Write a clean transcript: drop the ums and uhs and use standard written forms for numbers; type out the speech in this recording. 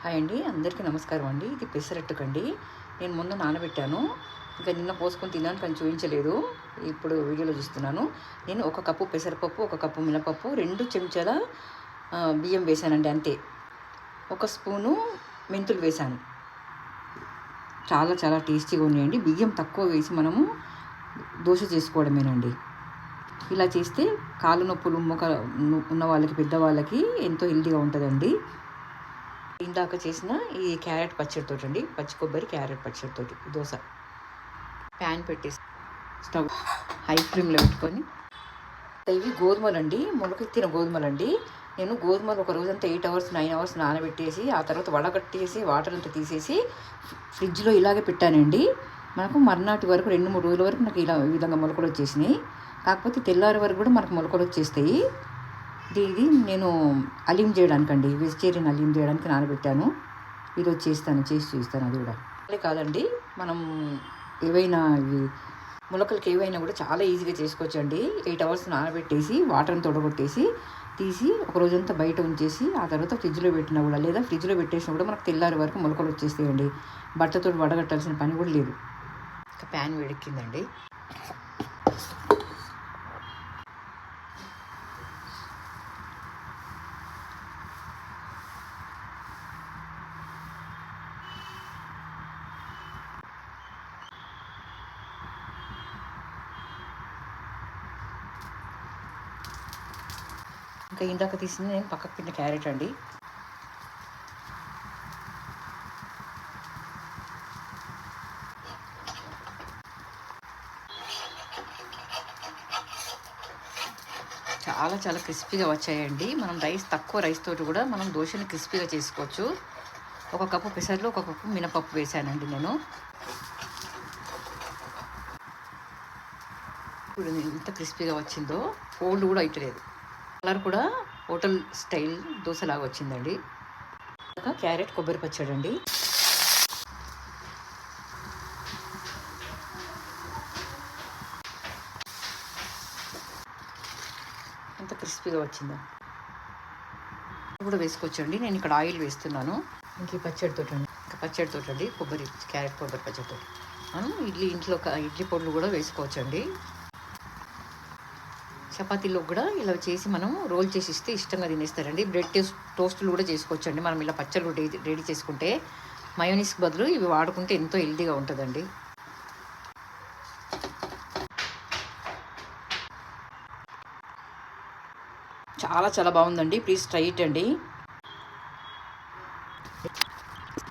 Hi అండి, అందరికీ నమస్కారం అండి. ఇది పెసరట్టుకండి. నేను ముందు నానబెట్టాను. ఇంకా నిన్న పోసుకొని తిన్నాను కానీ చూపించలేదు. ఇప్పుడు వీడియోలో చూస్తున్నాను. నేను 1 కప్పు పెసరపప్పు, 1 కప్పు మినపప్పు, 2 చెంచాల బియ్యం వేసానండి, అంతే. 1 స్పూను మెంతులు వేసాను. చాలా చాలా టేస్టీగా ఉన్నాయండి. బియ్యం తక్కువ వేసి మనము దోశ చేసుకోవడమేనండి. ఇలా చేస్తే కాళ్ళు నొప్పులు ఉన్న వాళ్ళకి, పెద్దవాళ్ళకి ఎంతో హెల్తీగా ఉంటుందండి. ఇందాక చేసిన ఈ క్యారెట్ పచ్చడితో అండి, పచ్చి కొబ్బరి క్యారెట్ పచ్చడితోటి దోశ. ప్యాన్ పెట్టేసి స్టవ్ హై ఫ్లేమ్లో పెట్టుకొని, ఇవి గోధుమలు అండి, మొలకెత్తిన గోధుమలు అండి. నేను గోధుమలు ఒక రోజంతా 8 అవర్స్ 9 అవర్స్ నానబెట్టేసి ఆ తర్వాత వడగట్టేసి వాటర్ అంతా తీసేసి ఫ్రిడ్జ్లో ఇలాగే పెట్టానండి. మనకు మర్నాటి వరకు 2-3 రోజుల వరకు నాకు ఈ విధంగా మొలకలు వచ్చేసినాయి. కాకపోతే తెల్లారి వరకు కూడా మనకు మొలకలు వచ్చేస్తాయి. ఇది నేను అలీం చేయడానికండి, వెజిటేరియన్ అలీం చేయడానికి నానబెట్టాను. ఈరోజు చేసి చూస్తాను. అది కూడా కాదండి, మనం ఏవైనా ఇవి మొలకలకి ఏవైనా కూడా చాలా ఈజీగా చేసుకోవచ్చండి. 8 అవర్స్ నానబెట్టేసి వాటర్ని తొడగొట్టేసి తీసి ఒక రోజంతా బయట ఉంచేసి ఆ తర్వాత ఫ్రిడ్జ్లో పెట్టినా కూడా, లేదా ఫ్రిడ్జ్లో పెట్టేసినా కూడా మనకు తెల్లారి వరకు మొలకలు వచ్చేస్తాయండి. బట్టతో వడగట్టాల్సిన పని కూడా లేదు. ఇంకా ప్యాన్ వేడెక్కిందండి. ఇంకా ఇందాక తీసింది నేను పక్కకు పెట్టిన క్యారెట్ అండి. చాలా చాలా క్రిస్పీగా వచ్చాయండి. మనం తక్కువ రైస్ తోటి కూడా మనం దోశని క్రిస్పీగా చేసుకోవచ్చు. 1 కప్పు పెసర్లు, 1 కప్పు మినపప్పు వేసానండి నేను. ఇప్పుడు ఎంత క్రిస్పీగా వచ్చిందో, ఫోల్డ్ కూడా అయితలేదు. కలర్ కూడా హోటల్ స్టైల్ దోశలాగా వచ్చిందండి. ఇంకా క్యారెట్ కొబ్బరి పచ్చడి అండి. ఎంత క్రిస్పీగా వచ్చిందో కూడా వేసుకోవచ్చండి. నేను ఇక్కడ ఆయిల్ వేస్తున్నాను. ఇంక ఈ పచ్చడితో అండి, క్యారెట్ కొబ్బరి పచ్చడితో మనం ఇంట్లో ఇడ్లీ పొడులు కూడా వేసుకోవచ్చండి. చపాతీలో కూడా ఇలా చేసి మనం రోల్ చేసి ఇస్తే ఇష్టంగా తినేస్తారండి. బ్రెడ్ టోస్టులు కూడా చేసుకోవచ్చండి. మనం ఇలా పచ్చళ్ళు రెడీ చేసుకుంటే మయోనీస్కి బదులు ఇవి వాడుకుంటే ఎంతో హెల్తీగా ఉంటుందండి. చాలా చాలా బాగుందండి. ప్లీజ్ ట్రై ఇట్ అండి.